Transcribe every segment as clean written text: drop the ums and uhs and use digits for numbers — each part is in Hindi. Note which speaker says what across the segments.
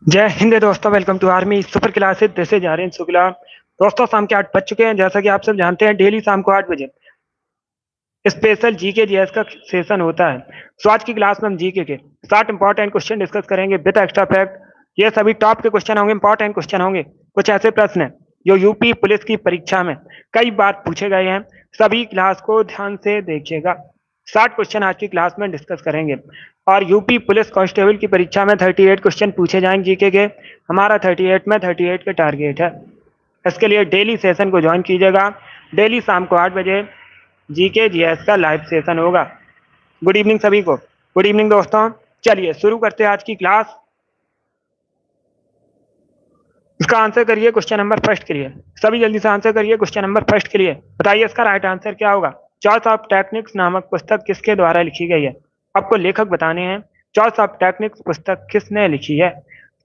Speaker 1: जय हिंद दोस्तों, welcome to army super classes. This is Aryan Shukla. दोस्तों, शाम के 8 बज चुके हैं। जैसा कि आप सब जानते हैं, डेली शाम को 8 बजे स्पेशल जीके जीएस का सेशन होता है। सो आज की क्लास में हम जीके के 60 इंपॉर्टेंट क्वेश्चन डिस्कस करेंगे विद एक्स्ट्रा फैक्ट। ये सभी टॉप के क्वेश्चन होंगे, इंपॉर्टेंट क्वेश्चन होंगे। कुछ ऐसे प्रश्न हैं जो यूपी पुलिस की परीक्षा में कई बार पूछे गए हैं। सभी क्लास को ध्यान से देखिएगा। 60 क्वेश्चन आज की क्लास में डिस्कस करेंगे और यूपी पुलिस कांस्टेबल की परीक्षा में 38 क्वेश्चन पूछे जाएंगे जीके के। हमारा 38 में 38 का टारगेट है। इसके लिए डेली सेशन को ज्वाइन कीजिएगा। डेली शाम को 8 बजे जीके जीएस का लाइव सेशन होगा। गुड इवनिंग सभी को। गुड इवनिंग दोस्तों। चलिए शुरू करते हैं आज की क्लास। इसका आंसर करिए क्वेश्चन नंबर फर्स्ट के लिए। सभी जल्दी से आंसर करिए क्वेश्चन नंबर फर्स्ट के लिए। बताइए इसका राइट आंसर क्या होगा। चॉइस ऑफ टेक्निक्स नामक पुस्तक किसके द्वारा लिखी गई है। आपको लेखक बताने हैं। चॉइस ऑफ टेक्निक्स पुस्तक किसने लिखी है।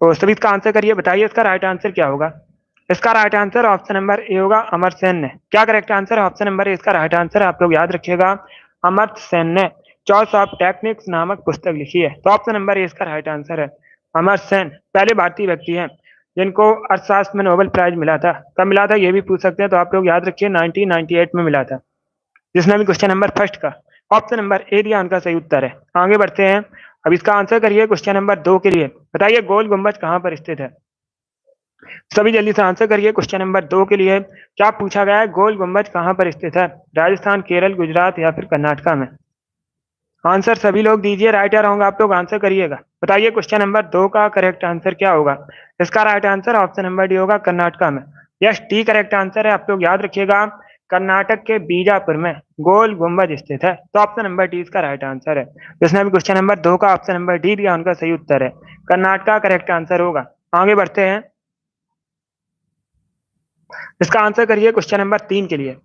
Speaker 1: तो सभी इसका आंसर करिए। बताइए इसका राइट आंसर क्या होगा। इसका right answer option number A होगा, अमर सेन ने। क्या करेक्ट आंसर है? ऑप्शन नंबर ए इसका राइट आंसर। आप लोग याद रखिएगा, अमर सेन ने चॉइस ऑफ टेक्निक्स नामक पुस्तक लिखी है। तो ऑप्शन नंबर ए इसका राइट आंसर है। अमर सेन पहले भारतीय व्यक्ति हैं जिनको अर्थशास्त्र में नोबेल प्राइज मिला था। कब मिला था ये भी पूछ सकते हैं, तो आप लोग याद रखिए 1998 में मिला था। जिसने भी क्वेश्चन नंबर फर्स्ट का ऑप्शन नंबर ए दिया उनका सही उत्तर है। आगे बढ़ते हैं। अब इसका आंसर करिए क्वेश्चन नंबर 2 के लिए। बताइए गोल गुंबज कहाँ पर स्थित है। सभी जल्दी से आंसर करिए क्वेश्चन नंबर 2 के लिए। क्या पूछा गया है? गोल गुंबज कहाँ पर स्थित है। राजस्थान, केरल, गुजरात या फिर कर्नाटका में। आंसर सभी लोग दीजिए। राइट या रॉन्ग आप लोग आंसर करिएगा। बताइए क्वेश्चन नंबर 2 का करेक्ट आंसर क्या होगा। इसका right answer option number D होगा, कर्नाटका में। यस, डी करेक्ट आंसर है। आप लोग याद रखिएगा, कर्नाटक के बीजापुर में गोल गुंबज स्थित है। तो ऑप्शन नंबर डी इसका राइट आंसर है। जिसने भी क्वेश्चन नंबर 2 का ऑप्शन नंबर डी दिया उनका सही उत्तर है। कर्नाटका करेक्ट आंसर होगा। आगे बढ़ते हैं। इसका आंसर करिए क्वेश्चन नंबर 3 के लिए।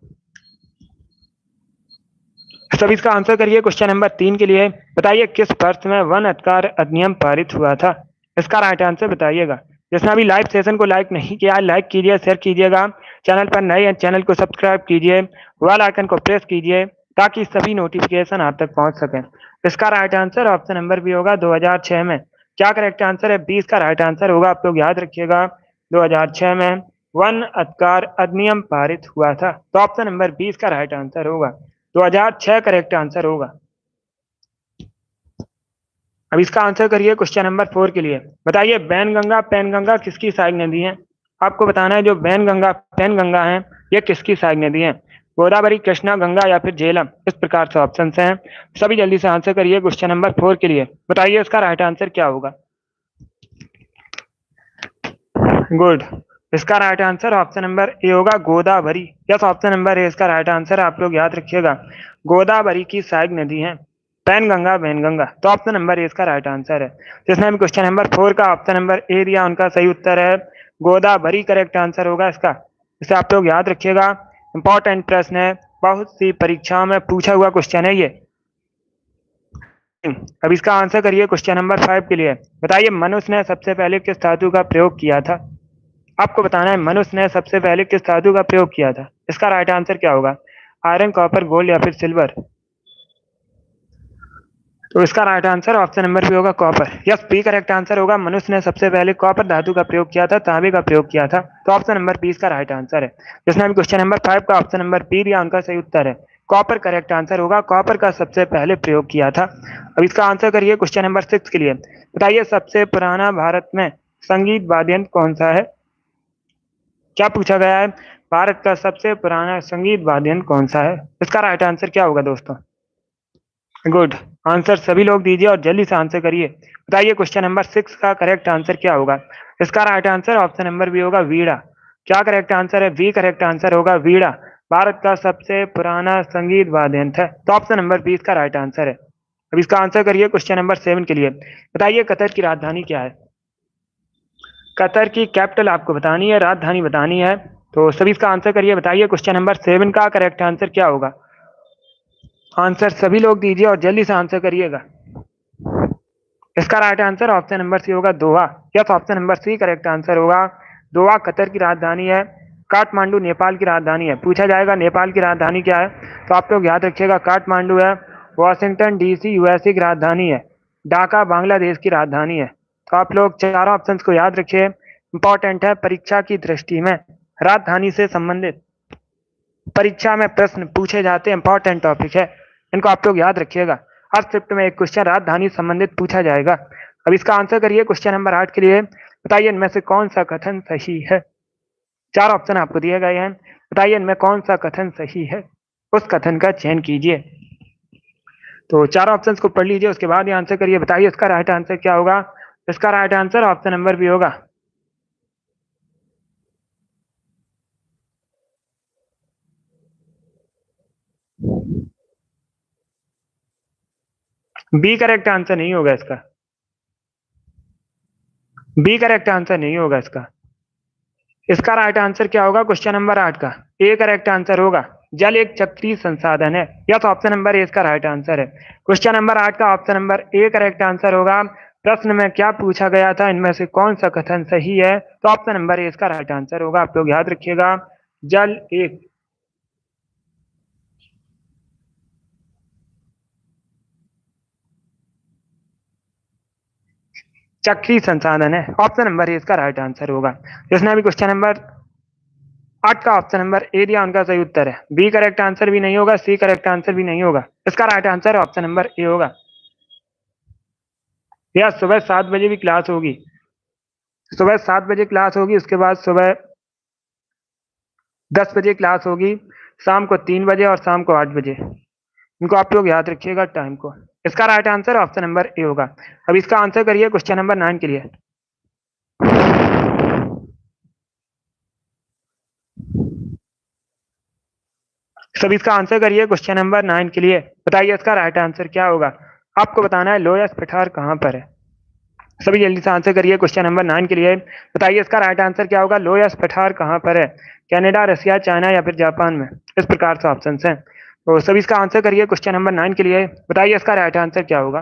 Speaker 1: सभी इसका आंसर करिए क्वेश्चन नंबर 3 के लिए। बताइए किस वर्ष में वन अधिकार अधिनियम पारित हुआ था। इसका राइट आंसर बताइएगा। जिसने अभी लाइव सेशन को लाइक नहीं किया, लाइक कीजिए, शेयर कीजिएगा। चैनल पर नए हैं, चैनल को सब्सक्राइब कीजिए, बेल आइकन को प्रेस कीजिए ताकि सभी नोटिफिकेशन आप तक पहुंच सकें। इसका right answer option number B होगा, 2006 में। क्या करेक्ट आंसर है? 20 का राइट आंसर होगा। आप लोग याद रखिएगा, 2006 में वन अधिकार अधिनियम पारित हुआ था। तो ऑप्शन नंबर 20 का राइट आंसर होगा। 2006 करेक्ट आंसर होगा। अब इसका आंसर करिए क्वेश्चन नंबर 4 के लिए। बताइए बैनगंगा पैनगंगा किसकी सहायक नदी है। आपको बताना है जो बैनगंगा पैनगंगा है ये किसकी सहायक नदी है। गोदावरी, कृष्णा, गंगा या फिर झेलम। इस प्रकार से ऑप्शन हैं। सभी जल्दी से आंसर करिए क्वेश्चन नंबर 4 के लिए। बताइए इसका राइट आंसर क्या होगा। गुड। इसका right answer option number A होगा, Godavari. Yes, option number A इसका राइट आंसर। आप लोग याद रखिएगा, गोदावरी की सहायक नदी है पैनगंगा वैनगंगा। तो ऑप्शन नंबर ए इसका राइट आंसर है। जिसने भी क्वेश्चन नंबर 4 का ऑप्शन नंबर ए दिया उनका सही उत्तर है गोदावरी करेक्ट आंसर होगा इसका। इसे आप लोग याद रखिएगा, इंपॉर्टेंट प्रश्न है, बहुत सी परीक्षाओं में पूछा हुआ क्वेश्चन है ये। अब इसका आंसर करिए क्वेश्चन नंबर 5 के लिए। बताइए मनुष्य ने सबसे पहले किस धातु का प्रयोग किया था। आपको बताना है मनुष्य ने सबसे पहले किस धातु का प्रयोग किया था। इसका राइट आंसर क्या होगा। आयरन, कॉपर, गोल्ड या फिर सिल्वर। तो इसका right answer option number B होगा, copper. Yes, B correct answer होगा। मनुष्य ने सबसे पहले कॉपर धातु का प्रयोग किया था, तांबे का प्रयोग किया था। तो ऑप्शन नंबर बी इसका राइट आंसर है। जिसने भी क्वेश्चन नंबर 5 का ऑप्शन नंबर बी दिया उनका सही उत्तर है कॉपर करेक्ट आंसर होगा। कॉपर का सबसे पहले प्रयोग किया था। अब इसका आंसर करिए क्वेश्चन नंबर 6 के लिए। बताइए सबसे पुराना भारत में संगीत वाद्य यंत्र कौन सा है। क्या पूछा गया है? भारत का सबसे पुराना संगीत वाद्य यंत्र कौन सा है। इसका राइट आंसर क्या होगा दोस्तों। गुड। आंसर सभी लोग दीजिए और जल्दी से आंसर करिए। बताइए क्वेश्चन नंबर 6 का करेक्ट आंसर क्या होगा। इसका right answer option number B होगा, वीणा। क्या करेक्ट आंसर है? बी करेक्ट आंसर होगा, वीणा भारत का सबसे पुराना संगीत वाद्य यंत्र है। तो ऑप्शन नंबर बी इसका राइट आंसर है। अब इसका आंसर करिए क्वेश्चन नंबर 7 के लिए। बताइए कतर की राजधानी क्या है। कतर की कैपिटल आपको बतानी है, राजधानी बतानी है। तो सभी इसका आंसर करिए। बताइए क्वेश्चन नंबर 7 का करेक्ट आंसर क्या होगा। आंसर सभी लोग दीजिए और जल्दी से आंसर करिएगा। इसका right answer option number C होगा, Doha. Yes, option number C correct answer होगा। दोहा कतर की राजधानी है। काठमांडू नेपाल की राजधानी है। पूछा जाएगा नेपाल की राजधानी क्या है, तो आप लोग याद रखिएगा काठमांडू है। वॉशिंगटन डीसी यूएसए की राजधानी है। ढाका बांग्लादेश की राजधानी है। तो आप लोग चारों ऑप्शंस को याद रखिए, इंपॉर्टेंट है परीक्षा की दृष्टि में। राजधानी से संबंधित परीक्षा में प्रश्न पूछे जाते हैं, इंपॉर्टेंट टॉपिक है, इनको आप लोग याद रखिएगा। हर शिफ्ट में एक क्वेश्चन राजधानी संबंधित पूछा जाएगा। अब इसका आंसर करिए क्वेश्चन नंबर 8 के लिए। बताइए इनमें से कौन सा कथन सही है। चार ऑप्शन आपको दिए गए हैं, बताइए इनमें कौन सा कथन सही है, उस कथन का चयन कीजिए। तो चार ऑप्शंस को पढ़ लीजिए, उसके बाद ये आंसर करिए। बताइए इसका राइट आंसर क्या होगा। इसका right answer option number B होगा। बी करेक्ट आंसर नहीं होगा इसका, बी करेक्ट आंसर नहीं होगा इसका। इसका राइट आंसर क्या होगा क्वेश्चन नंबर 8 का, ए करेक्ट आंसर होगा। जल एक चक्रीय संसाधन है, या तो ऑप्शन नंबर ए इसका राइट आंसर है। क्वेश्चन नंबर 8 का option number A correct answer होगा। प्रश्न में क्या पूछा गया था, इनमें से कौन सा कथन सही है, तो ऑप्शन नंबर ए इसका राइट आंसर होगा। आप लोग याद रखिएगा, जल एक चक्रीय संसाधन है, ऑप्शन नंबर ए इसका राइट आंसर होगा। जिसने अभी क्वेश्चन नंबर 8 का ऑप्शन नंबर ए दिया उनका सही उत्तर है। बी करेक्ट आंसर भी नहीं होगा, सी करेक्ट आंसर भी नहीं होगा, इसका right answer option number A होगा। या सुबह 7 बजे भी क्लास होगी, सुबह 7 बजे क्लास होगी, उसके बाद सुबह 10 बजे क्लास होगी, शाम को 3 बजे और शाम को 8 बजे। इनको आप लोग याद रखिएगा टाइम को। इसका right answer option number A होगा। अब इसका आंसर करिए क्वेश्चन नंबर 9 के लिए। सब इसका आंसर करिए क्वेश्चन नंबर 9 के लिए। बताइए इसका राइट आंसर क्या होगा। आपको बताना है लोयस पठार कहां पर है। सभी जल्दी से आंसर करिए क्वेश्चन नंबर 9 के लिए। बताइए इसका राइट आंसर क्या होगा। लोयस पठार कहां पर है, कनाडा, रसिया, चाइना या फिर जापान में। इस प्रकार से ऑप्शन हैं, तो सभी इसका आंसर करिए क्वेश्चन नंबर 9 के लिए। बताइए इसका राइट आंसर क्या होगा।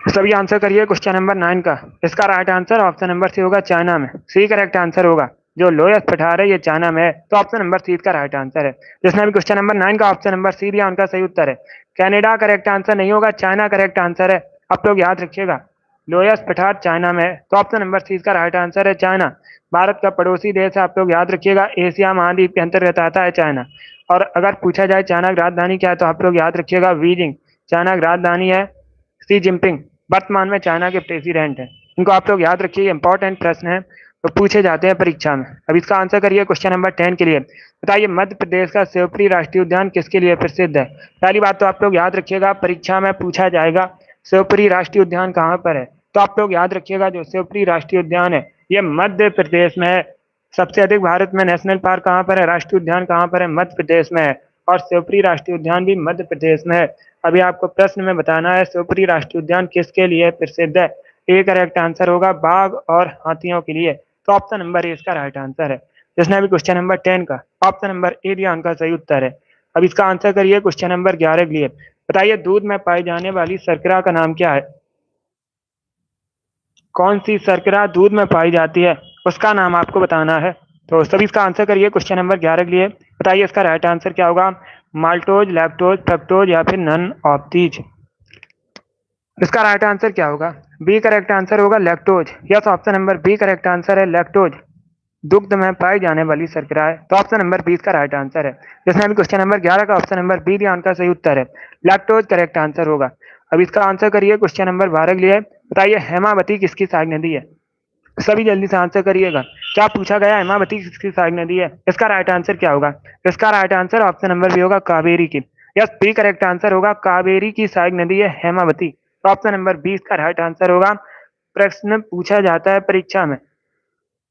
Speaker 1: सभी आंसर करिए क्वेश्चन नंबर 9 का। इसका right answer option number C होगा, चाइना में। सी करेक्ट आंसर होगा। जो लोयस पठार है ये चाइना में है, तो ऑप्शन नंबर सी का राइट आंसर है। जिसने भी क्वेश्चन नंबर 9 का ऑप्शन नंबर सी दिया उनका सही उत्तर है। कनाडा करेक्ट आंसर नहीं होगा, चाइना करेक्ट आंसर है। आप लोग याद रखिएगा, लोयस पठार चाइना में है, तो ऑप्शन नंबर सी का राइट आंसर है चाइना। भारत का पड़ोसी देश है, आप लोग याद रखिएगा, एशिया महाद्वीप के अंतर्गत आता है चाइना। और अगर पूछा जाए चाइना की राजधानी क्या है, तो आप लोग याद रखिएगा बीजिंग चाइना की राजधानी है। सी जिनपिंग वर्तमान में चाइना के प्रेसिडेंट हैं। इनको आप लोग याद रखिए, इंपॉर्टेंट प्रश्न है, तो पूछे जाते हैं परीक्षा में। अब इसका आंसर करिए क्वेश्चन नंबर 10 के लिए। बताइए मध्य प्रदेश का शिवपुरी राष्ट्रीय उद्यान किसके लिए प्रसिद्ध है। पहली बात तो आप लोग याद रखिएगा, परीक्षा में पूछा जाएगा शिवपुरी राष्ट्रीय उद्यान कहाँ पर है, तो आप लोग याद रखिएगा जो शिवपुरी राष्ट्रीय उद्यान है ये मध्य प्रदेश में है। सबसे अधिक भारत में नेशनल पार्क कहाँ पर है, राष्ट्रीय उद्यान कहाँ पर है, मध्य प्रदेश में है। और शिवपुरी राष्ट्रीय उद्यान भी मध्य प्रदेश में है। अभी आपको प्रश्न में बताना है शिवपुरी राष्ट्रीय उद्यान किसके लिए प्रसिद्ध है। ए करेक्ट आंसर होगा बाघ और हाथियों के लिए, तो ऑप्शन नंबर ए इसका राइट आंसर है। जिसने अभी क्वेश्चन नंबर 10 का ऑप्शन नंबर ए दिया उनका सही उत्तर है। अब इसका आंसर करिए क्वेश्चन नंबर 11 के लिए। बताइए दूध में पाई जाने वाली शर्करा का नाम क्या है। कौन सी शर्करा दूध में पाई जाती है, उसका नाम आपको बताना है। तो सभी इसका आंसर करिए क्वेश्चन नंबर 11 के लिए। बताइए इसका राइट आंसर क्या होगा। माल्टोज, लैक्टोज, फ्रक्टोज या फिर नन ऑफ दीज। इसका राइट आंसर क्या होगा। बी करेक्ट आंसर होगा lactose. Yes, option number B correct answer है लैक्टोज। दुग्ध में पाई जाने वाली शर्करा है, तो ऑप्शन नंबर 20 का राइट आंसर है। जिसने अभी क्वेश्चन नंबर 11 का ऑप्शन नंबर बी दिया उनका सही उत्तर है लैक्टोज करेक्ट आंसर होगा। अब इसका आंसर करिए क्वेश्चन नंबर 12 के लिए। बताइए हेमावती किसकी सहायक नदी है। सभी जल्दी से आंसर करिएगा, क्या पूछा गया, हेमावती किसकी सहायक नदी है, इसका राइट आंसर क्या होगा। इसका right answer option number B होगा कावेरी की। यस, बी करेक्ट आंसर होगा, कावेरी की सहायक नदी है हेमावती, तो ऑप्शन नंबर 20 का राइट आंसर होगा। प्रश्न पूछा जाता है परीक्षा में,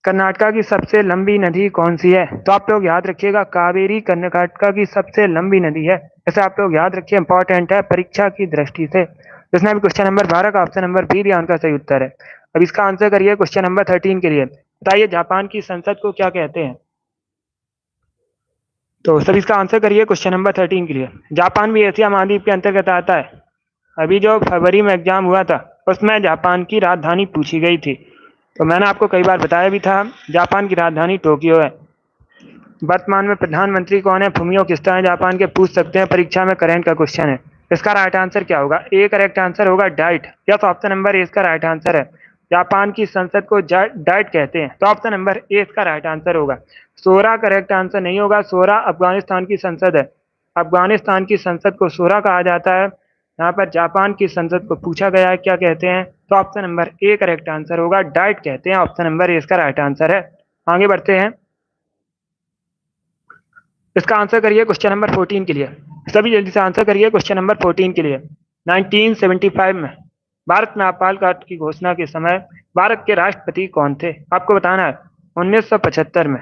Speaker 1: कर्नाटका की सबसे लंबी नदी कौन सी है, तो आप लोग याद रखिएगा कावेरी कर्नाटका की सबसे लंबी नदी है। ऐसे आप लोग याद रखिए, इंपॉर्टेंट है परीक्षा की दृष्टि से। जिसने भी क्वेश्चन नंबर 12 का ऑप्शन नंबर बी दिया उनका सही उत्तर है। अब इसका आंसर करिए क्वेश्चन नंबर 13 के लिए। बताइए जापान की संसद को क्या कहते हैं। तो सर इसका आंसर करिए क्वेश्चन नंबर 13 के लिए। जापान भी एशिया महाद्वीप के अंतर्गत आता है। अभी जो फरवरी में एग्जाम हुआ था उसमें जापान की राजधानी पूछी गई थी, तो मैंने आपको कई बार बताया भी था, जापान की राजधानी टोक्यो है। वर्तमान में प्रधानमंत्री कौन है, फुमियो किस्ता है जापान के, पूछ सकते हैं परीक्षा में, करंट का क्वेश्चन है। इसका राइट आंसर क्या होगा? ए करेक्ट आंसर होगा diet. Yes, option number A इसका राइट आंसर है। जापान की संसद को डाइट कहते हैं, तो ऑप्शन नंबर ए इसका राइट आंसर होगा। सोरा करेक्ट आंसर नहीं होगा। सोरा अफगानिस्तान की संसद है। अफगानिस्तान की संसद को सोरा कहा जाता है। यहाँ पर जापान की संसद को पूछा गया है क्या कहते हैं, तो option number A correct answer होगा, डाइट कहते हैं। ऑप्शन नंबर ए इसका राइट आंसर है। आगे बढ़ते हैं, इसका आंसर करिए क्वेश्चन नंबर 14 के लिए। सभी जल्दी से आंसर करिए क्वेश्चन नंबर 14 के लिए। 1975 में भारत में आपाल काल की घोषणा के समय भारत के राष्ट्रपति कौन थे? आपको बताना है। 1975 में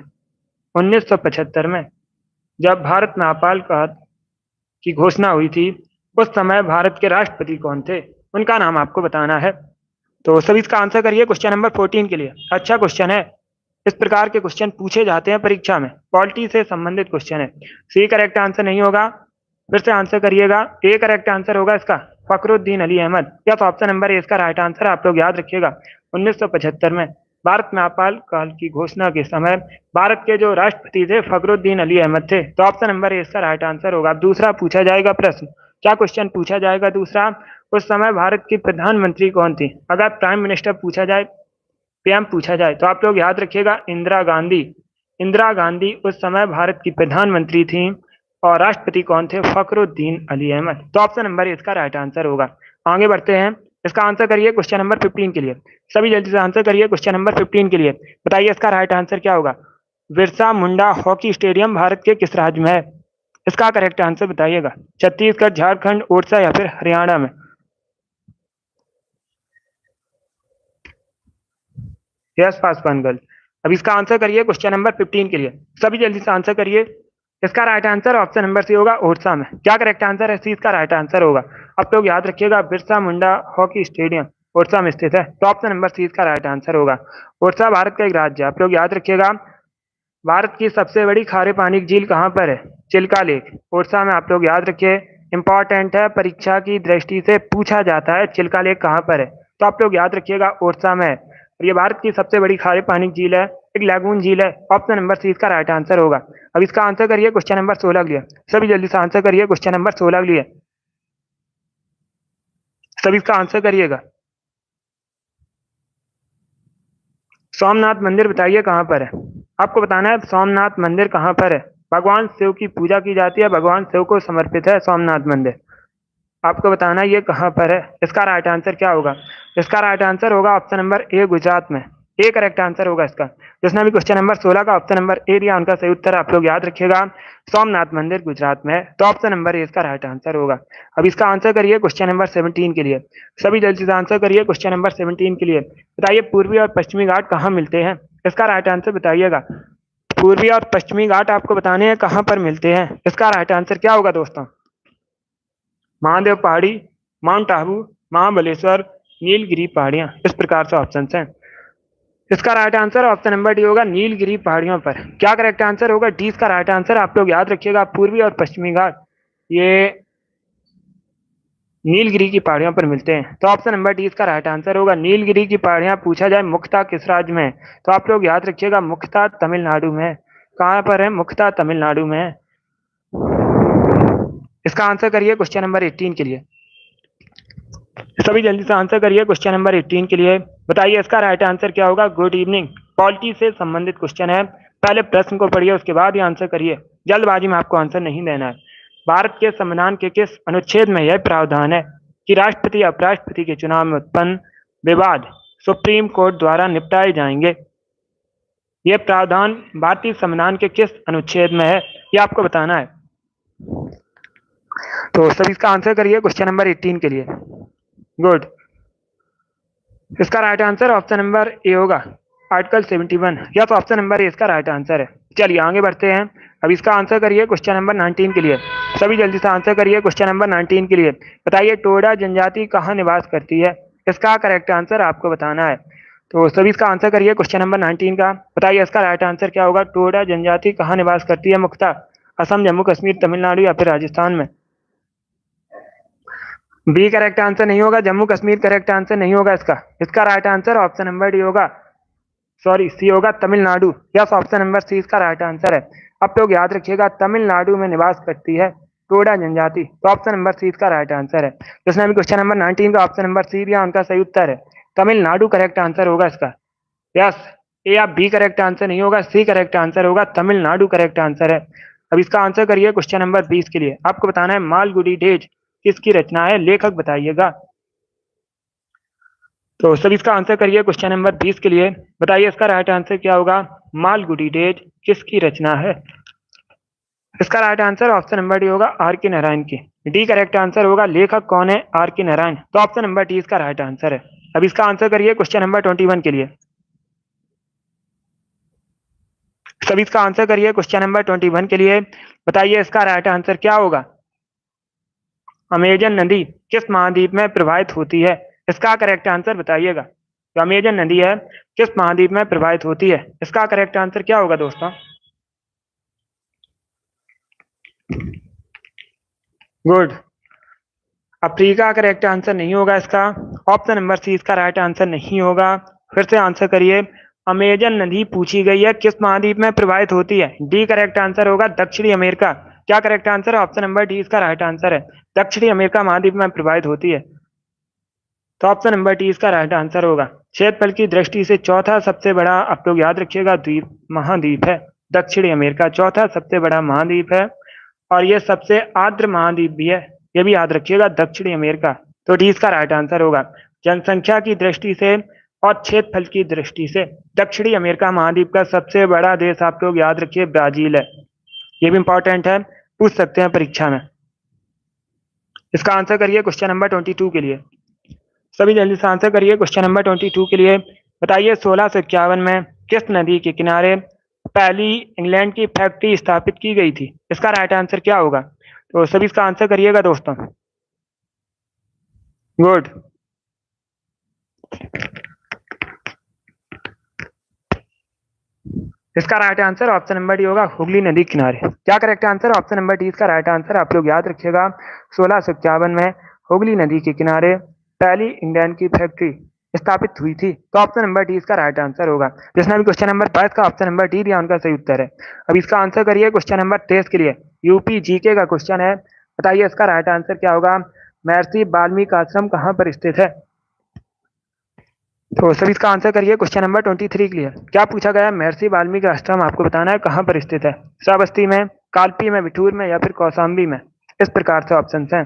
Speaker 1: 1975 में जब भारत में आपाल काल की घोषणा हुई थी, उस समय भारत के राष्ट्रपति कौन थे? उनका नाम आपको बताना है। तो सभी इसका आंसर करिए क्वेश्चन नंबर 14 के लिए। अच्छा क्वेश्चन है। इस प्रकार के क्वेश्चन पूछे जाते हैं परीक्षा में, पॉलिटी से संबंधित क्वेश्चन है। सी करेक्ट आंसर नहीं होगा, फिर से आंसर करिएगा। ए करेक्ट आंसर होगा इसका, Fakhruddin Ali Ahmed. Yes, option number A इसका राइट आंसर। आप लोग याद रखिएगा, 1975 में भारत में आपाल काल की घोषणा के समय भारत के जो राष्ट्रपति थे फखरुद्दीन अली अहमद थे, तो ऑप्शन नंबर ए इसका राइट आंसर होगा। दूसरा पूछा जाएगा प्रश्न, क्या क्वेश्चन पूछा जाएगा दूसरा? उस समय भारत की प्रधानमंत्री कौन थी? अगर प्राइम मिनिस्टर पूछा जाए, पीएम पूछा जाए, तो आप लोग याद रखिएगा इंदिरा गांधी। इंदिरा गांधी उस समय भारत की प्रधानमंत्री थी और राष्ट्रपति कौन थे? फखरुद्दीन अली अहमद। तो ऑप्शन नंबर इसका राइट आंसर होगा। आगे बढ़ते हैं, इसका आंसर करिए क्वेश्चन नंबर 15 के लिए। सभी जल्दी से आंसर करिए क्वेश्चन नंबर 15 के लिए। बताइए इसका राइट आंसर क्या होगा? बिरसा मुंडा हॉकी स्टेडियम भारत के किस राज्य में है? इसका करेक्ट आंसर बताइएगा। छत्तीसगढ़, झारखंड, ओडिशा या फिर हरियाणा में? Yes, Paswan girl. अब इसका आंसर करिए क्वेश्चन नंबर 15 के लिए। सभी जल्दी से आंसर करिए। इसका right answer option number C होगा, ओडिशा में। क्या करेक्ट आंसर है? सी इसका राइट आंसर होगा। आप लोग याद रखिएगा, बिरसा मुंडा हॉकी स्टेडियम ओडिशा में स्थित है, तो ऑप्शन नंबर सी इसका राइट आंसर होगा। ओडिशा भारत का एक राज्य है। आप लोग याद रखिएगा, भारत की सबसे बड़ी खारे पानी की झील कहाँ पर है? चिल्का लेक, ओडिशा में। आप लोग याद रखिए, इंपॉर्टेंट है, परीक्षा की दृष्टि से पूछा जाता है, चिल्का लेक कहाँ पर है, तो आप लोग याद रखिएगा ओडिशा में है। और ये भारत की सबसे बड़ी खारे पानी की झील है, एक लैगून झील है। ऑप्शन नंबर सी इसका राइट आंसर होगा। अब इसका आंसर करिए क्वेश्चन नंबर 16 के लिए। सभी जल्दी से आंसर करिए क्वेश्चन नंबर 16 के लिए। सभी इसका आंसर करिएगा। सोमनाथ मंदिर बताइए कहाँ पर है? आपको बताना है सोमनाथ मंदिर कहाँ पर है। भगवान शिव की पूजा की जाती है, भगवान शिव को समर्पित है सोमनाथ मंदिर। आपको बताना है ये कहाँ पर है। इसका राइट आंसर क्या होगा? इसका राइट आंसर होगा ऑप्शन नंबर ए, गुजरात में। ए करेक्ट आंसर होगा इसका। जिसने भी क्वेश्चन नंबर 16 का ऑप्शन नंबर ए दिया, उनका सही उत्तर आप लोग याद रखिएगा, सोमनाथ मंदिर गुजरात में है, तो ऑप्शन नंबर ए इसका राइट आंसर होगा। अब इसका आंसर करिए क्वेश्चन नंबर 17 के लिए। सभी जल्दी से आंसर करिए क्वेश्चन नंबर 17 के लिए। बताइए पूर्वी और पश्चिमी घाट कहाँ मिलते हैं? इसका राइट आंसर बताइएगा। पूर्वी और पश्चिमी घाट आपको बताने हैं कहाँ पर मिलते हैं। इसका राइट आंसर क्या होगा दोस्तों? महादेव पहाड़ी, माउंट आबू, महाबलेश्वर, नीलगिरी पहाड़ियां। इस प्रकार से ऑप्शन हैं। इसका right answer option number D होगा, नीलगिरी पहाड़ियों पर। क्या करेक्ट आंसर होगा? डी इसका राइट आंसर। आप लोग याद रखिएगा, पूर्वी और पश्चिमी घाट ये नीलगिरी की पहाड़ियों पर मिलते हैं, तो ऑप्शन नंबर डी इसका राइट आंसर होगा। नीलगिरी की पहाड़ियां पूछा जाए मुख्यतः किस राज्य में है, तो आप लोग याद रखिएगा मुख्यतः तमिलनाडु में है। कहाँ पर है? मुख्यतः तमिलनाडु में है। इसका आंसर करिए क्वेश्चन नंबर 18 के लिए। सभी जल्दी से आंसर करिए क्वेश्चन नंबर 18 के लिए। बताइए इसका राइट आंसर क्या होगा? Good evening. पॉलिटी से संबंधित क्वेश्चन है, पहले प्रश्न को पढ़िए उसके बाद ही आंसर करिए, जल्दबाजी में आपको आंसर नहीं देना है। भारत के संविधान के किस अनुच्छेद में यह प्रावधान है कि राष्ट्रपति या उपराष्ट्रपति के चुनाव में उत्पन्न विवाद सुप्रीम कोर्ट द्वारा निपटाए जाएंगे? यह प्रावधान भारतीय संविधान के किस अनुच्छेद में है, यह आपको बताना है। तो सभी इसका आंसर करिए क्वेश्चन नंबर 18 के लिए। गुड। इसका right answer option number A होगा, आर्टिकल 71। या तो ऑप्शन नंबर ए इसका राइट आंसर है। चलिए आगे बढ़ते हैं। अब इसका आंसर करिए क्वेश्चन नंबर 19 के लिए। सभी जल्दी से आंसर करिए क्वेश्चन नंबर 19 के लिए। बताइए टोडा जनजाति कहाँ निवास करती है? इसका करेक्ट आंसर आपको बताना है। तो सभी इसका आंसर करिए क्वेश्चन नंबर 19 का। बताइए इसका राइट आंसर क्या होगा? टोडा जनजाति कहाँ निवास करती है मुख्यतः? असम, जम्मू कश्मीर, तमिलनाडु या फिर राजस्थान में? बी करेक्ट आंसर नहीं होगा, जम्मू कश्मीर करेक्ट आंसर नहीं होगा इसका। इसका right answer option number D होगा, सॉरी सी होगा, Tamil Nadu. Yes, option number C इसका राइट आंसर है। अब लोग याद रखिएगा, तमिलनाडु में निवास करती है टोडा जनजाति। तो ऑप्शन नंबर सी इसका राइट आंसर है। जिसने अभी क्वेश्चन नंबर 19 का ऑप्शन नंबर सी दिया उनका सही उत्तर है तमिलनाडु करेक्ट आंसर होगा इसका। यस, ए या बी करेक्ट आंसर नहीं होगा, सी करेक्ट आंसर होगा, तमिलनाडु करेक्ट आंसर है। अब इसका आंसर करिए क्वेश्चन नंबर 20 के लिए। आपको बताना है मालगुडी डेज किसकी रचना है, लेखक बताइएगा। तो सभी इसका आंसर करिए क्वेश्चन नंबर 20 के लिए। बताइए इसका राइट आंसर क्या होगा, मालगुडी डेज किसकी रचना है। इसका right answer option number D होगा, आर के नारायण की। डी करेक्ट आंसर होगा, लेखक कौन है, आर के नारायण। तो ऑप्शन नंबर डी इसका राइट आंसर है। अब इसका आंसर करिए क्वेश्चन नंबर 21 के लिए। सभी इसका आंसर करिए क्वेश्चन नंबर 21 के लिए। बताइए इसका राइट आंसर क्या होगा। अमेजन नदी किस महाद्वीप में प्रवाहित होती है, इसका करेक्ट आंसर बताइएगा। जो अमेजन नदी है किस महाद्वीप में प्रवाहित होती है, इसका करेक्ट आंसर क्या होगा दोस्तों। गुड, अफ्रीका करेक्ट आंसर नहीं होगा इसका। ऑप्शन नंबर सी इसका राइट आंसर नहीं होगा। फिर से आंसर करिए। अमेजन नदी पूछी गई है किस महाद्वीप में प्रवाहित होती है, डी करेक्ट आंसर होगा, दक्षिणी अमेरिका। क्या करेक्ट आंसर है, ऑप्शन नंबर डी इसका राइट आंसर है, दक्षिणी अमेरिका महाद्वीप में प्रवाहित होती है। तो ऑप्शन नंबर डी इसका राइट आंसर होगा। क्षेत्रफल की दृष्टि से चौथा सबसे बड़ा, आप लोग याद रखिएगा, द्वीप महाद्वीप है दक्षिणी अमेरिका, चौथा सबसे बड़ा महाद्वीप है और ये सबसे आर्द्र महाद्वीप भी है, ये भी याद रखिएगा, दक्षिणी अमेरिका। तो डी इसका राइट आंसर होगा। जनसंख्या की दृष्टि से और क्षेत्रफल की दृष्टि से दक्षिणी अमेरिका महाद्वीप का सबसे बड़ा देश, आप लोग याद रखिए, ब्राजील है। ये भी इंपॉर्टेंट है, पूछ सकते हैं परीक्षा में। इसका आंसर करिए क्वेश्चन नंबर 22 के लिए। सभी जल्दी से आंसर करिए क्वेश्चन नंबर 22 के लिए। बताइए 1651 में किस नदी के किनारे पहली इंग्लैंड की फैक्ट्री स्थापित की गई थी, इसका राइट आंसर क्या होगा। तो सभी इसका आंसर करिएगा दोस्तों। गुड, इसका right answer option number D होगा, हुगली नदी किनारे। क्या correct answer, option number D इसका राइट आंसर। आप लोग याद रखिएगा 1651 में हुगली नदी के किनारे पहली इंग्लैंड की फैक्ट्री स्थापित हुई थी। तो ऑप्शन नंबर डी इसका राइट आंसर होगा। जिसने भी क्वेश्चन नंबर 22 का ऑप्शन नंबर डी दिया उनका सही उत्तर है। अब इसका आंसर करिए क्वेश्चन नंबर 23 के लिए। यूपी जीके का क्वेश्चन है। बताइए इसका राइट आंसर क्या होगा। महर्षि वाल्मीकि आश्रम कहाँ पर स्थित है। तो सभी इसका आंसर करिए क्वेश्चन नंबर 23 के लिए। क्या पूछा गया, महर्षि वाल्मीकि आश्रम आपको बताना है कहाँ पर स्थित है। श्रावस्ती में, कालपी में, बिठूर में या फिर कौशाम्बी में। इस प्रकार से ऑप्शन हैं।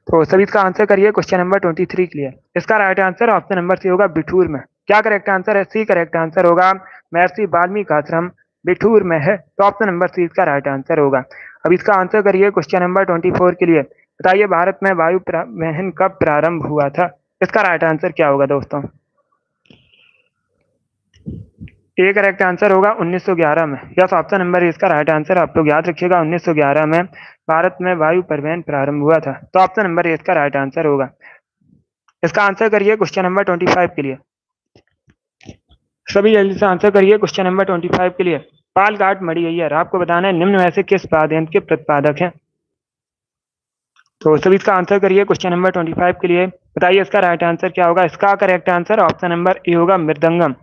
Speaker 1: तो सभी इसका आंसर करिए क्वेश्चन नंबर 23 के लिए। इसका right answer option number C होगा, बिठूर में। क्या करेक्ट आंसर है, सी करेक्ट आंसर होगा, महर्षि वाल्मीकि आश्रम बिठूर में है। तो ऑप्शन नंबर सी इसका राइट आंसर होगा। अब इसका आंसर करिए क्वेश्चन नंबर 24 के लिए। बताइए भारत में वायु वहन कब प्रारंभ हुआ था, इसका राइट आंसर क्या होगा दोस्तों। ए करेक्ट आंसर होगा 1911 में। यस, ऑप्शन नंबर इसका राइट आंसर। आप लोग याद रखिएगा 1911 में भारत में वायु परिवहन प्रारंभ हुआ था। तो ऑप्शन नंबर इसका राइट आंसर होगा। इसका आंसर करिए क्वेश्चन नंबर 25 के लिए। सभी जल्दी से आंसर करिए क्वेश्चन नंबर 25 के लिए। पाल घाट मड़ियैयर आपको बताना है निम्न में से किस वाद्ययंत्र के प्रतिपादक हैं। तो सभी इसका आंसर करिए क्वेश्चन नंबर 25 के लिए। बताइए इसका राइट आंसर क्या होगा। इसका correct answer option number A होगा, मृदंगम।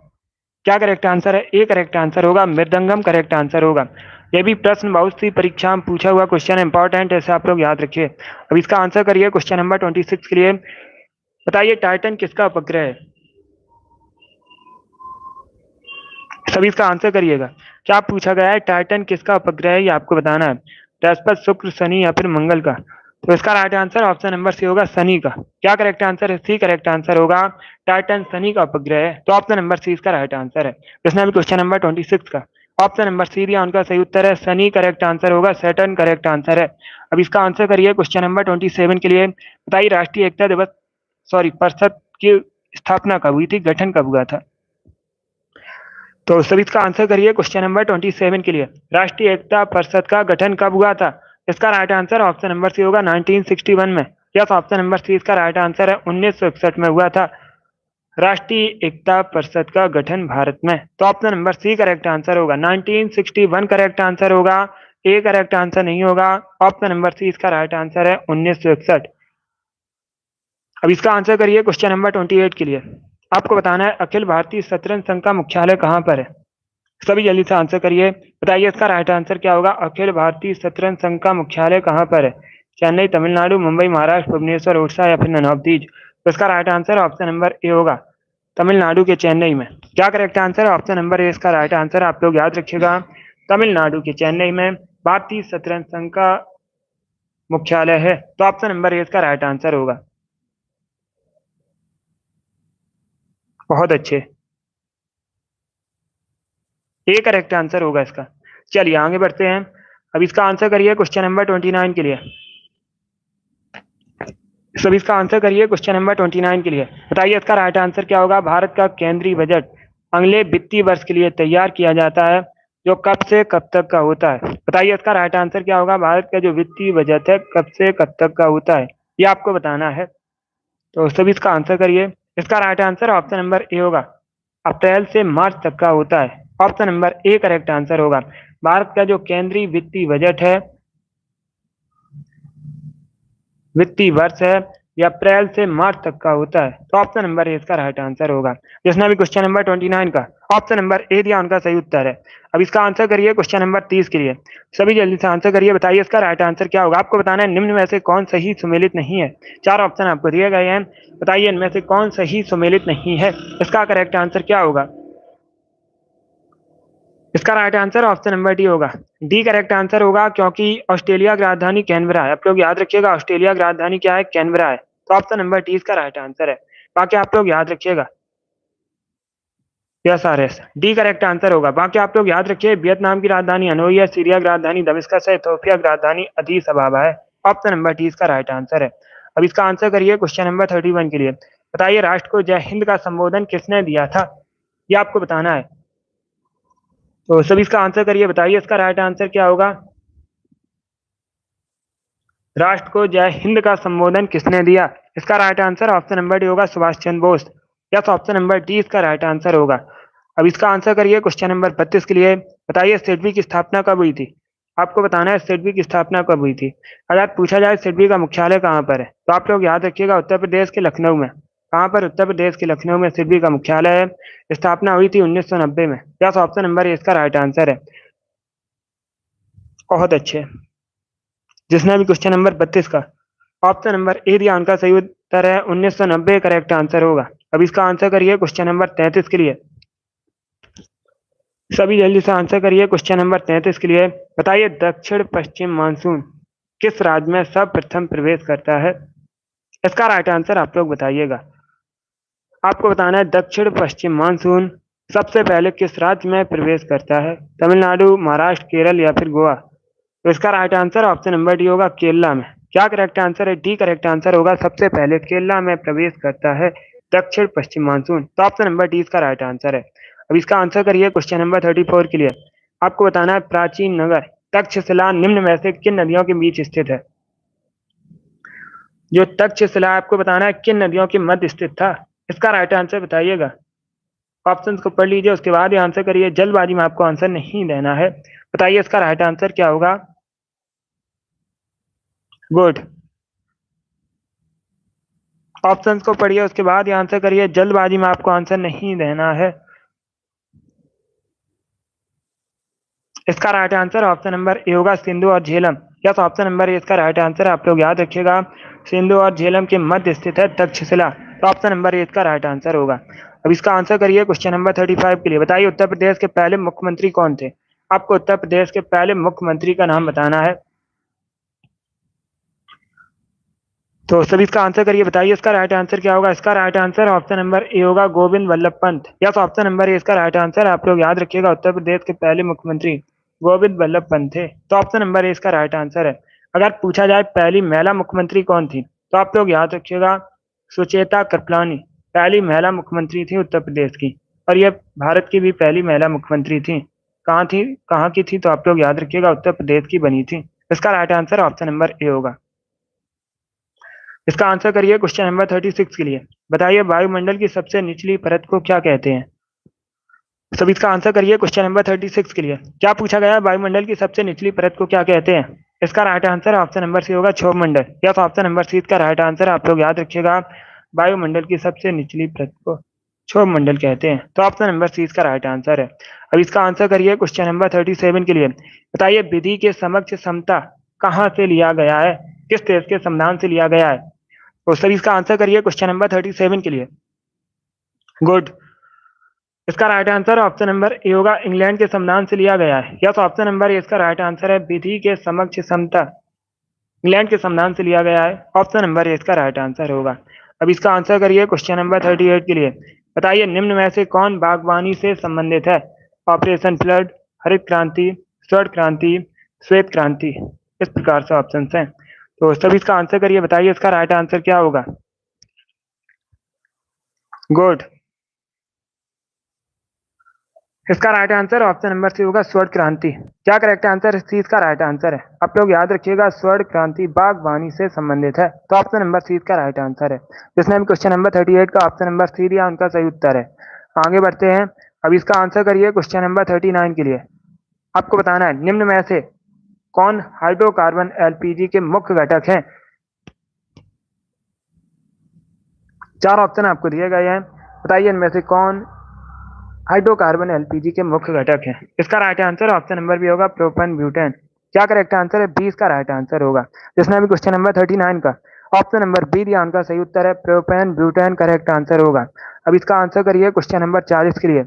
Speaker 1: क्या करेक्ट आंसर है, ए करेक्ट आंसर होगा, मृदंगम करेक्ट आंसर होगा। यह भी प्रश्न बहुत सी परीक्षा में पूछा हुआ क्वेश्चन इंपॉर्टेंट है, ऐसे आप लोग याद रखिए। अब इसका आंसर करिए क्वेश्चन नंबर 26 के लिए। बताइए टाइटन किसका उपग्रह है। सभी इसका आंसर करिएगा। क्या पूछा गया है, टाइटन किसका उपग्रह है, ये आपको बताना है। बृहस्पति, शुक्र, शनि या फिर मंगल का। तो इसका right answer option number C होगा, शनि का। क्या करेक्ट आंसर है, सी करेक्ट आंसर होगा, टाइटन शनि का उपग्रह है। तो ऑप्शन नंबर सी इसका राइट आंसर है। इसमें भी क्वेश्चन नंबर 26 का ऑप्शन नंबर सी दिया उनका सही उत्तर है, शनि करेक्ट आंसर होगा, सैटर्न करेक्ट आंसर है। अब इसका आंसर करिए क्वेश्चन नंबर 27 के लिए। बताइए राष्ट्रीय एकता दिवस परिषद की स्थापना कब हुई थी, गठन कब हुआ था। तो सभी इसका आंसर करिए क्वेश्चन नंबर 27 के लिए। राष्ट्रीय एकता परिषद का गठन कब हुआ था, इसका right answer option number C होगा, 1961 में। यस, ऑप्शन नंबर सी इसका राइट आंसर है, 1961 में हुआ था राष्ट्रीय एकता परिषद का गठन भारत में। तो option number C correct answer होगा, 1961 करेक्ट आंसर होगा, ए करेक्ट आंसर नहीं होगा। ऑप्शन नंबर सी इसका राइट आंसर है, 1961। अब इसका आंसर करिए क्वेश्चन नंबर 28 के लिए। आपको बताना है अखिल भारतीय शतरंज संघ का मुख्यालय कहाँ पर है। सभी जल्दी से आंसर करिए, बताइए इसका राइट आंसर क्या होगा। अखिल भारतीय शतरंज संघ का मुख्यालय कहाँ पर है? चेन्नई, तमिलनाडु, मुंबई, महाराष्ट्र, भुवनेश्वर, उड़ीसा या फिर ननौतीज? तो इसका right answer option number A होगा, तमिलनाडु के चेन्नई में। क्या करेक्ट आंसर है? ऑप्शन नंबर ए इसका राइट आंसर। आप लोग याद रखिएगा, तमिलनाडु के चेन्नई में भारतीय शतरंज संघ का मुख्यालय है। तो ऑप्शन नंबर ए इसका राइट आंसर होगा। बहुत अच्छे, ए करेक्ट आंसर होगा इसका। चलिए आगे बढ़ते हैं। अब इसका आंसर करिए क्वेश्चन नंबर 29 के लिए। सब इसका आंसर करिए क्वेश्चन नंबर 29 के लिए। बताइए इसका राइट आंसर क्या होगा। भारत का केंद्रीय बजट अगले वित्तीय वर्ष के लिए तैयार किया जाता है, जो कब से कब तक का होता है? बताइए इसका राइट आंसर क्या होगा। भारत का जो वित्तीय बजट है कब से कब तक का होता है, ये आपको बताना है। तो सभी इसका आंसर करिए। इसका right answer option number A होगा, अप्रैल से मार्च तक का होता है। Option number A correct answer होगा। भारत का जो केंद्रीय वित्तीय बजट है, वित्तीय वर्ष है, ये अप्रैल से मार्च तक का होता है। तो ऑप्शन नंबर ए इसका राइट आंसर होगा। जिसने भी क्वेश्चन नंबर 29 का ऑप्शन नंबर ए दिया उनका सही उत्तर है। अब इसका आंसर करिए क्वेश्चन नंबर 30 के लिए। सभी जल्दी से आंसर करिए, बताइए इसका राइट आंसर क्या होगा। आपको बताना है निम्न में से कौन सही सुमेलित नहीं है। चार ऑप्शन आपको दिए गए हैं, बताइए इनमें से कौन सही सुमेलित नहीं है। इसका करेक्ट आंसर क्या होगा। इसका right answer option number D होगा, डी करेक्ट आंसर होगा, क्योंकि ऑस्ट्रेलिया की राजधानी कैनबरा है। आप लोग याद रखिएगा, ऑस्ट्रेलिया की राजधानी क्या है? कैनबरा है। तो ऑप्शन नंबर डी इसका राइट आंसर है। बाकी आप लोग याद रखिएगा, yes R S D correct answer होगा। बाकी आप लोग याद रखिए, वियतनाम की राजधानी हनोई है, सीरिया की राजधानी दमिश्कस है, इथियोपिया की राजधानी अदीस अबाबा है। ऑप्शन नंबर डी इसका राइट आंसर है। अब इसका आंसर करिए क्वेश्चन नंबर 31 के लिए। बताइए राष्ट्र को जय हिंद का संबोधन किसने दिया था, ये आपको बताना है। तो सभी इसका आंसर करिए, बताइए इसका राइट आंसर क्या होगा। राष्ट्र को जय हिंद का संबोधन किसने दिया? इसका right answer option number D होगा, Subhash Chandra Bose. Yes, option number D इसका राइट आंसर होगा। अब इसका आंसर करिए क्वेश्चन नंबर 32 के लिए। बताइए सिडबी की स्थापना कब हुई थी? आपको बताना है सिडबी की स्थापना कब हुई थी। अगर पूछा जाए सिडबी का मुख्यालय कहाँ पर है, तो आप लोग याद रखिएगा, उत्तर प्रदेश के लखनऊ में। कहाँ पर? उत्तर प्रदेश के लखनऊ में सिडबी का मुख्यालय है। स्थापना हुई थी 1990 में। यस, ऑप्शन नंबर ए इसका राइट आंसर है। बहुत अच्छे। जिसने भी क्वेश्चन नंबर 32 का ऑप्शन नंबर ए दिया उनका सही उत्तर है 1990 करेक्ट आंसर होगा। अब इसका आंसर करिए क्वेश्चन नंबर 33 के लिए। सभी जल्दी से आंसर करिए क्वेश्चन नंबर 33 के लिए। बताइए दक्षिण पश्चिम मानसून किस राज्य में सर्वप्रथम प्रवेश करता है? इसका राइट आंसर आप लोग बताइएगा। आपको बताना है दक्षिण पश्चिम मानसून सबसे पहले किस राज्य में प्रवेश करता है। तमिलनाडु, महाराष्ट्र, केरल या फिर गोवा? तो इसका right answer option number D होगा, केरला में। क्या करेक्ट आंसर है? डी करेक्ट आंसर होगा, सबसे पहले केरला में प्रवेश करता है दक्षिण पश्चिम मानसून। तो ऑप्शन नंबर डी इसका राइट आंसर है। अब इसका आंसर करिए क्वेश्चन नंबर 34 के लिए। आपको बताना है प्राचीन नगर तक्षशिला निम्न में से किन नदियों के बीच स्थित है। जो तक्षशिला आपको बताना है किन नदियों के मध्य स्थित था। इसका राइट आंसर बताइएगा। ऑप्शंस को पढ़ लीजिए, उसके बाद ही आंसर करिए। जल्दबाजी में आपको आंसर नहीं देना है। बताइए इसका राइट आंसर क्या होगा। गुड। ऑप्शंस को पढ़िए, उसके बाद ही आंसर करिए। जल्दबाजी में आपको आंसर नहीं देना है। इसका right answer option number A होगा, सिंधु और Jhelum. Yes, option number A इसका राइट आंसर है। आप लोग याद रखिएगा, सिंधु और झेलम के मध्य स्थित है तक्षशिला। तो ऑप्शन नंबर ए इसका राइट आंसर होगा। अब इसका आंसर करिए क्वेश्चन नंबर 35 के लिए। बताइए उत्तर प्रदेश के पहले मुख्यमंत्री कौन थे। आपको उत्तर प्रदेश के पहले मुख्यमंत्री का नाम बताना है। तो सभी इसका आंसर करिए, बताइए इसका राइट आंसर क्या होगा। इसका right answer option number A होगा, Govind Vallabh Pant. Yes, option number A इसका राइट आंसर। आप लोग याद रखिएगा, उत्तर प्रदेश के पहले मुख्यमंत्री गोविंद वल्लभ पंत थे। तो ऑप्शन नंबर ए इसका राइट आंसर है। अगर पूछा जाए पहली महिला मुख्यमंत्री कौन थी, तो आप लोग याद रखिएगा, सुचेता कृपलानी पहली महिला मुख्यमंत्री थी उत्तर प्रदेश की। और ये भारत की भी पहली महिला मुख्यमंत्री थी। कहाँ की थी, तो आप लोग याद रखिएगा, उत्तर प्रदेश की बनी थी। इसका right answer option number A होगा। इसका आंसर करिए क्वेश्चन नंबर 36 के लिए। बताइए वायुमंडल की सबसे निचली परत को क्या कहते हैं। सब इसका आंसर करिए क्वेश्चन नंबर 36 के लिए। क्या पूछा गया, वायुमंडल की सबसे निचली परत को क्या कहते हैं। इसका right answer option number C होगा, क्षोभ मंडल। यस, ऑप्शन नंबर सी इसका राइट आंसर। आप लोग याद रखिएगा, वायुमंडल की सबसे निचली परत को क्षोभ मंडल कहते हैं। तो ऑप्शन नंबर सी इसका राइट आंसर है। अब इसका आंसर करिए क्वेश्चन नंबर 37 के लिए। बताइए विधि के समक्ष समता कहाँ से लिया गया है, किस देश के संविधान से लिया गया है। तो सर इसका आंसर करिए क्वेश्चन नंबर 37 के लिए। गुड। इसका right answer option number A होगा, इंग्लैंड के संविधान से लिया गया है। यस, ऑप्शन नंबर ए इसका राइट आंसर है, विधि के समक्ष समता इंग्लैंड के संविधान से लिया गया है। ऑप्शन नंबर ए इसका राइट आंसर होगा। अब इसका आंसर करिए क्वेश्चन नंबर 38 के लिए। बताइए निम्न में से कौन बागवानी से संबंधित है। ऑपरेशन फ्लड, हरित क्रांति, स्वर्ण क्रांति, श्वेत क्रांति। इस प्रकार से ऑप्शन हैं। तो सभी इसका आंसर करिए, बताइए इसका राइट आंसर क्या होगा। गुड। इसका right answer option number C होगा, स्वर्ण क्रांति। क्या करेक्ट आंसर सी इसका राइट आंसर है। आप लोग याद रखिएगा, स्वर्ण क्रांति बागवानी से संबंधित है। तो ऑप्शन नंबर सी इसका राइट आंसर है। जिसने भी क्वेश्चन नंबर 38 का ऑप्शन नंबर सी दिया उनका सही उत्तर है। आगे बढ़ते हैं। अब इसका आंसर करिए क्वेश्चन नंबर 39 के लिए। आपको बताना है निम्न में से कौन हाइड्रोकार्बन एलपीजी के मुख्य घटक हैं। 4 ऑप्शन आपको दिए गए हैं। बताइए इनमें से कौन हाइड्रोकार्बन एलपीजी के मुख्य घटक हैं। इसका right answer option number B होगा, प्रोपेन ब्यूटेन। क्या करेक्ट आंसर है, बी इसका राइट आंसर होगा। जिसने भी क्वेश्चन नंबर 39 का ऑप्शन नंबर बी दिया उनका सही उत्तर है, प्रोपेन ब्यूटेन करेक्ट आंसर होगा। अब इसका आंसर करिए क्वेश्चन नंबर 40 के लिए।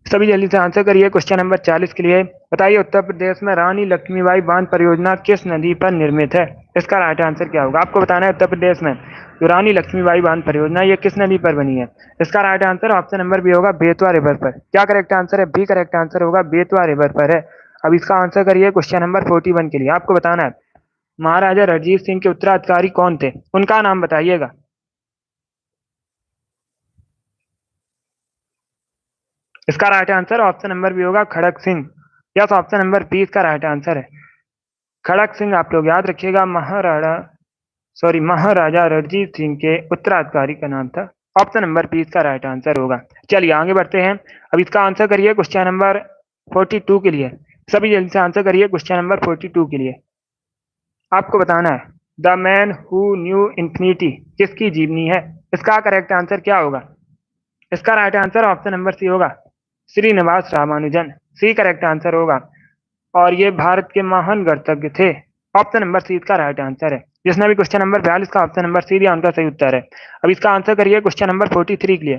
Speaker 1: सभी जल्दी से आंसर करिए क्वेश्चन नंबर 40 के लिए। बताइए उत्तर प्रदेश में रानी लक्ष्मीबाई बांध परियोजना किस नदी पर निर्मित है। इसका राइट आंसर क्या होगा। आपको बताना है उत्तर प्रदेश में जो रानी लक्ष्मीबाई बांध परियोजना ये किस नदी पर बनी है। इसका right answer option number B होगा, बेतवा रिवर पर। क्या करेक्ट आंसर है, बी करेक्ट आंसर होगा, बेतवा रिवर पर है। अब इसका आंसर करिए क्वेश्चन नंबर 41 के लिए। आपको बताना है महाराजा रणजीत सिंह के उत्तराधिकारी कौन थे, उनका नाम बताइएगा। इसका right answer option number B होगा, Kharak Singh. Yes, option number B इसका राइट आंसर है, खड़क सिंह। आप लोग याद रखिएगा, महाराजा रणजीत सिंह के उत्तराधिकारी का नाम था। ऑप्शन नंबर बी इसका राइट आंसर होगा। चलिए आगे बढ़ते हैं। अब इसका आंसर करिए क्वेश्चन नंबर 42 के लिए। सभी जल्दी से आंसर करिए क्वेश्चन नंबर 42 के लिए। आपको बताना है the man who knew infinity किसकी जीवनी है। इसका करेक्ट आंसर क्या होगा। इसका right answer option number C होगा, Srinivasa Ramanujan. C correct answer होगा। और ये भारत के महान गणतज्ञ थे। ऑप्शन नंबर सी इसका राइट आंसर है। जिसने भी क्वेश्चन नंबर 42 का ऑप्शन नंबर सी दिया उनका सही उत्तर है। अब इसका आंसर करिए क्वेश्चन नंबर 43 के लिए।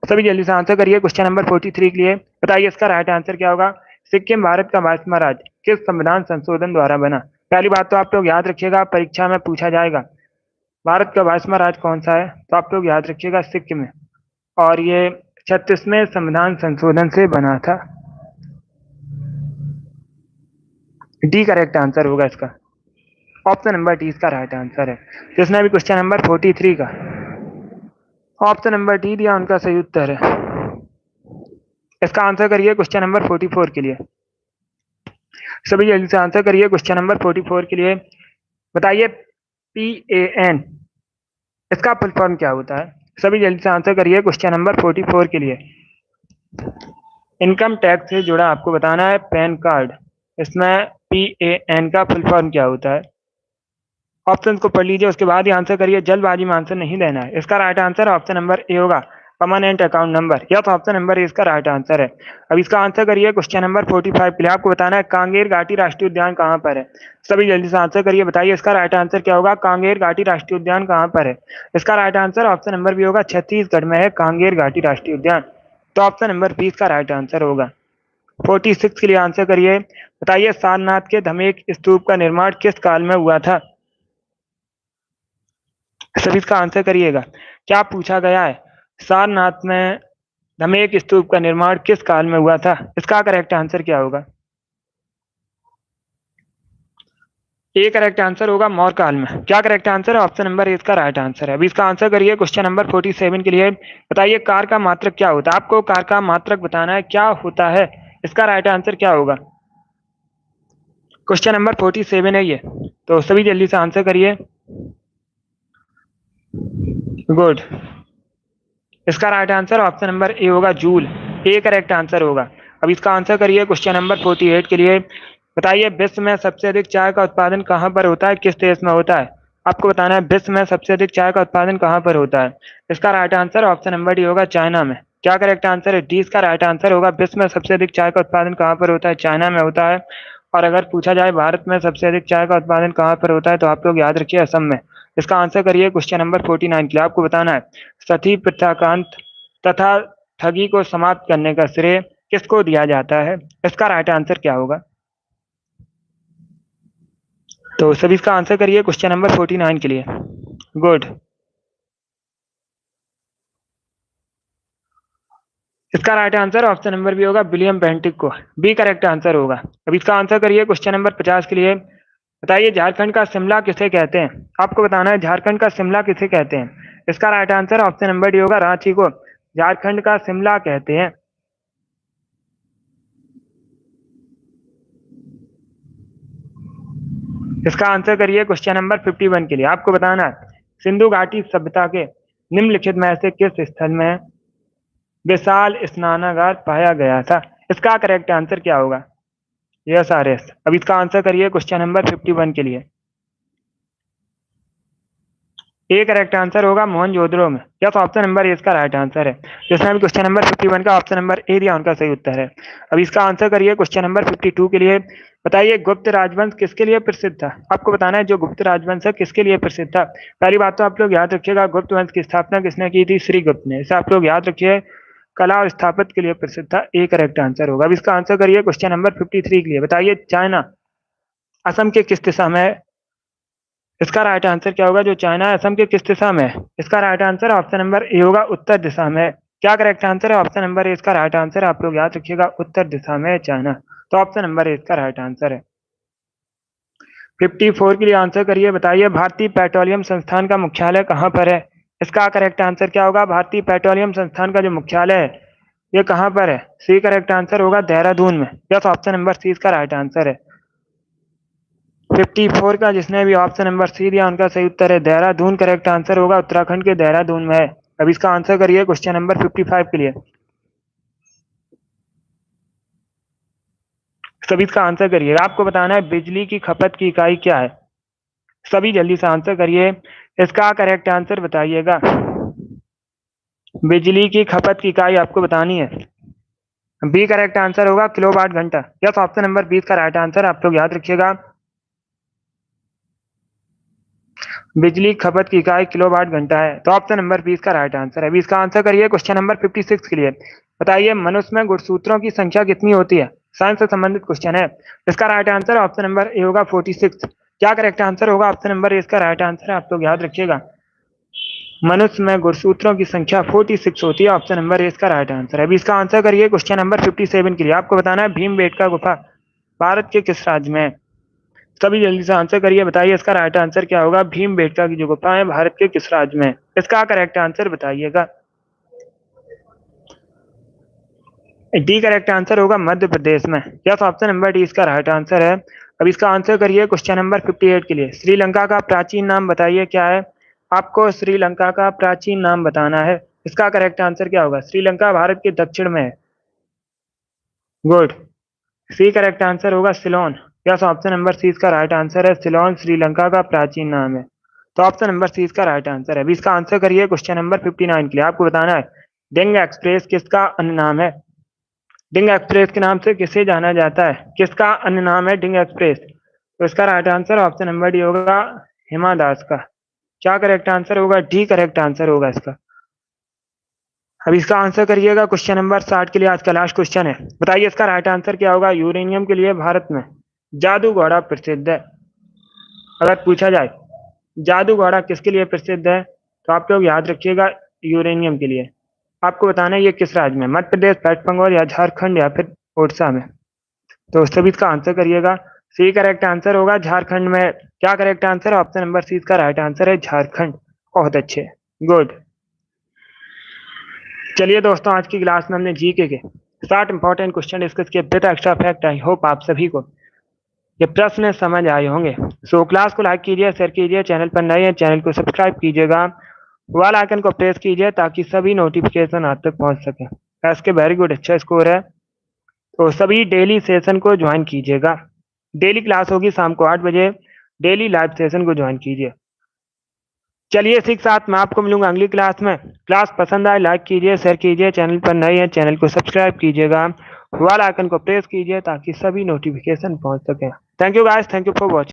Speaker 1: सभी जल्दी से आंसर करिए क्वेश्चन नंबर 43 के लिए। बताइए इसका राइट आंसर क्या होगा। सिक्किम भारत का 22वां राज्य किस संविधान संशोधन द्वारा बना। पहली बात तो आप लोग याद रखिएगा, परीक्षा में पूछा जाएगा भारत का 22वां राज्य कौन सा है। तो आप लोग याद रखिएगा सिक्किम है। और ये 36वें संविधान संशोधन से बना था। डी करेक्ट आंसर होगा इसका। ऑप्शन नंबर डी इसका राइट आंसर है। जिसने भी क्वेश्चन नंबर 43 का ऑप्शन नंबर डी दिया उनका सही उत्तर है। इसका आंसर करिए क्वेश्चन नंबर 44 के लिए। सभी जल्दी से आंसर करिए क्वेश्चन नंबर 44 के लिए। बताइए PAN इसका फुल फॉर्म क्या होता है। सभी जल्दी से आंसर करिए क्वेश्चन नंबर 44 के लिए। इनकम टैक्स से जुड़ा आपको बताना है पैन कार्ड। इसमें PAN का फुल फॉर्म क्या होता है। ऑप्शन को पढ़ लीजिए, उसके बाद ही आंसर करिए, जल्दबाजी में आंसर नहीं देना है। इसका right answer option number A होगा, परमानेंट अकाउंट नंबर। यह तो ऑप्शन नंबर ए इसका राइट आंसर है। अब इसका आंसर करिए क्वेश्चन नंबर 45 के लिए। आपको बताना है कांगेर घाटी राष्ट्रीय उद्यान कहाँ पर है। सभी जल्दी से आंसर करिए, बताइए इसका राइट आंसर क्या होगा। कांगेर घाटी राष्ट्रीय उद्यान कहाँ पर है। इसका right answer option number B होगा, छत्तीसगढ़ में है कांगेर घाटी राष्ट्रीय उद्यान। तो ऑप्शन नंबर बी इसका राइट आंसर होगा। 46 के लिए आंसर करिए। बताइए सारनाथ के धमेक स्तूप का निर्माण किस काल में हुआ था। सभी इसका आंसर करिएगा। क्या पूछा गया है, सारनाथ में धमेक स्तूप का निर्माण किस काल में हुआ था। इसका करेक्ट आंसर क्या होगा। ए करेक्ट आंसर होगा, मौर्य काल में। क्या करेक्ट आंसर है, ऑप्शन नंबर ए इसका राइट आंसर है। अभी इसका आंसर करिए क्वेश्चन नंबर 47 के लिए। बताइए कार का मात्रक क्या होता है। आपको कार का मात्रक बताना है क्या होता है। इसका राइट आंसर क्या होगा। क्वेश्चन नंबर 47 है ये, तो सभी जल्दी से आंसर करिए। गुड। इसका right answer option number A होगा, जूल। ए करेक्ट आंसर होगा। अब इसका आंसर करिए क्वेश्चन नंबर 48 के लिए। बताइए विश्व में सबसे अधिक चाय का उत्पादन कहां पर होता है, किस देश में होता है। आपको बताना है विश्व में सबसे अधिक चाय का उत्पादन कहाँ पर होता है। इसका right answer option number D होगा चाइना में। क्या करेक्ट आंसर है? डी इसका राइट आंसर होगा। विश्व में सबसे अधिक चाय का उत्पादन कहाँ पर होता है? चाइना में होता है। और अगर पूछा जाए भारत में सबसे अधिक चाय का उत्पादन कहाँ पर होता है, तो आप लोग याद रखिए असम में। इसका आंसर करिए क्वेश्चन नंबर 49 के लिए। आपको बताना है सती प्रथाकांत तथा ठगी को समाप्त करने का श्रेय किसको दिया जाता है। इसका राइट आंसर क्या होगा? तो सभी इसका आंसर करिए क्वेश्चन नंबर 49 के लिए। गुड। इसका right answer option number B होगा विलियम बेंटिक को। बी करेक्ट आंसर होगा। अब इसका आंसर करिए क्वेश्चन नंबर 50 के लिए। बताइए झारखंड का शिमला किसे कहते हैं। आपको बताना है झारखंड का शिमला किसे कहते हैं। इसका right answer option number D होगा रांची को झारखंड का शिमला कहते हैं। इसका आंसर करिए क्वेश्चन नंबर 51 के लिए। आपको बताना है सिंधु घाटी सभ्यता के निम्नलिखित में से किस स्थल में विशाल स्नानागार पाया गया था। इसका करेक्ट आंसर क्या होगा? Yes R S. अब इसका आंसर करिए क्वेश्चन नंबर 51 के लिए। ए करेक्ट आंसर होगा मोहनजोदड़ो में। यस, ऑप्शन नंबर ए इसका राइट आंसर है। जिसने भी क्वेश्चन नंबर 51 का ऑप्शन नंबर ए दिया उनका सही उत्तर है। अब इसका आंसर करिए क्वेश्चन नंबर 52 के लिए। बताइए गुप्त राजवंश किसके लिए प्रसिद्ध था। आपको बताना है जो गुप्त राजवंश है किसके लिए प्रसिद्ध था। पहली बात तो आप लोग याद रखिएगा गुप्त वंश की स्थापना किसने की थी? श्री गुप्त ने। इसे आप लोग याद रखिए कला और स्थापत्य के लिए प्रसिद्ध था। ए करेक्ट आंसर होगा। अब इसका आंसर करिए क्वेश्चन नंबर 53 के लिए। बताइए चाइना असम के किस दिशा में है। इसका राइट आंसर क्या होगा? जो चाइना है असम के किस दिशा में है। इसका right answer option number A होगा उत्तर दिशा में। क्या करेक्ट आंसर है? ऑप्शन नंबर ए इसका राइट आंसर है। आप लोग याद रखिएगा उत्तर दिशा में है चाइना। तो ऑप्शन नंबर ए इसका राइट आंसर है। 54 के लिए आंसर करिए। बताइए भारतीय पेट्रोलियम संस्थान का मुख्यालय कहाँ पर है। इसका करेक्ट आंसर क्या होगा? भारतीय पेट्रोलियम संस्थान का जो मुख्यालय है ये कहाँ पर है? सी करेक्ट आंसर होगा देहरादून में। यस, ऑप्शन नंबर सी इसका राइट आंसर है। 54 का जिसने भी ऑप्शन नंबर सी दिया उनका सही उत्तर है देहरादून। करेक्ट आंसर होगा उत्तराखंड के देहरादून में है। अब इसका आंसर करिए क्वेश्चन नंबर 55 के लिए। सभी इसका आंसर करिएगा। आपको बताना है बिजली की खपत की इकाई क्या है। सभी जल्दी से आंसर करिए। इसका करेक्ट आंसर बताइएगा। बिजली की खपत की इकाई आपको बतानी है। बी करेक्ट आंसर होगा किलोवाट घंटा। यस, ऑप्शन नंबर 20 का राइट आंसर। आप लोग याद रखिएगा बिजली खपत की इकाई किलोवाट घंटा है। तो ऑप्शन नंबर 20 का राइट आंसर है। अभी इसका आंसर करिए क्वेश्चन नंबर 56 के लिए। बताइए मनुष्य में गुणसूत्रों की संख्या कितनी होती है। साइंस से संबंधित क्वेश्चन है। इसका right answer option number A होगा 46। क्या करेक्ट आंसर होगा? ऑप्शन नंबर ए इसका राइट आंसर है। आप लोग याद रखिएगा मनुष्य में गुणसूत्रों की संख्या 46 होती है। ऑप्शन नंबर ए इसका राइट आंसर है। अभी इसका आंसर करिए क्वेश्चन नंबर 57 के लिए। आपको बताना है भीमबेटका गुफा भारत के किस राज्य में है। सभी जल्दी से आंसर करिए। बताइए इसका राइट आंसर क्या होगा? भीमबेटका की जो गुफा है भारत के किस राज्य में है। इसका करेक्ट आंसर बताइएगा। डी करेक्ट आंसर होगा मध्य प्रदेश में। यस, ऑप्शन नंबर डी इसका राइट आंसर है। अब इसका आंसर करिए क्वेश्चन नंबर 58 के लिए। श्रीलंका का प्राचीन नाम बताइए क्या है। आपको श्रीलंका का प्राचीन नाम बताना है। इसका करेक्ट आंसर क्या होगा? श्रीलंका भारत के दक्षिण में है। गुड। सी करेक्ट आंसर होगा Ceylon. Yes, option number C इसका राइट आंसर है। सिलोन श्रीलंका का प्राचीन नाम है। तो ऑप्शन नंबर सी इसका राइट आंसर है। अभी इसका आंसर करिए क्वेश्चन नंबर 59 के लिए। आपको बताना है डिंग एक्सप्रेस किसका अन्य नाम है। डिंग एक्सप्रेस के नाम से किसे जाना जाता है। किसका अन्य नाम है डिंग एक्सप्रेस। तो इसका right answer option number D होगा हिमा दास का। क्या करेक्ट आंसर होगा? डी करेक्ट आंसर होगा इसका। अब इसका आंसर करिएगा क्वेश्चन नंबर 60 के लिए। आज का लास्ट क्वेश्चन है। बताइए इसका राइट आंसर क्या होगा? यूरेनियम के लिए भारत में जादू घोड़ा प्रसिद्ध है। अगर पूछा जाए जादू घोड़ा किसके लिए प्रसिद्ध है, तो आप लोग याद रखिएगा यूरेनियम के लिए। आपको बताना है ये किस राज्य में, मध्य प्रदेश, वेस्ट बंगाल या झारखंड या फिर ओडिशा में। तो सभी इसका आंसर करिएगा। सी करेक्ट आंसर होगा झारखंड में। क्या करेक्ट आंसर है? ऑप्शन नंबर सी इसका राइट आंसर है झारखंड। बहुत अच्छे, गुड। चलिए दोस्तों, आज की क्लास में हमने जीके के 60 इंपॉर्टेंट क्वेश्चन डिस्कस किए with extra fact. I hope आप सभी को ये प्रश्न समझ आए होंगे। सो क्लास को लाइक कीजिए, शेयर कीजिए, चैनल पर नए हैं चैनल को सब्सक्राइब कीजिएगा, वाल आइकन को प्रेस कीजिए ताकि सभी नोटिफिकेशन आप तक पहुंच सके। इसके वेरी गुड, अच्छा स्कोर है। तो सभी डेली सेशन को ज्वाइन कीजिएगा। डेली क्लास होगी शाम को 8 बजे। डेली लाइव सेशन को ज्वाइन कीजिए। चलिए इसी के साथ मैं आपको मिलूंगा अगली क्लास में। क्लास पसंद आए लाइक कीजिए, शेयर कीजिए, चैनल पर नए हैं चैनल को सब्सक्राइब कीजिएगा, बेल आइकन को प्रेस कीजिए ताकि सभी नोटिफिकेशन पहुंच सके। Thank you guys, thank you for watching.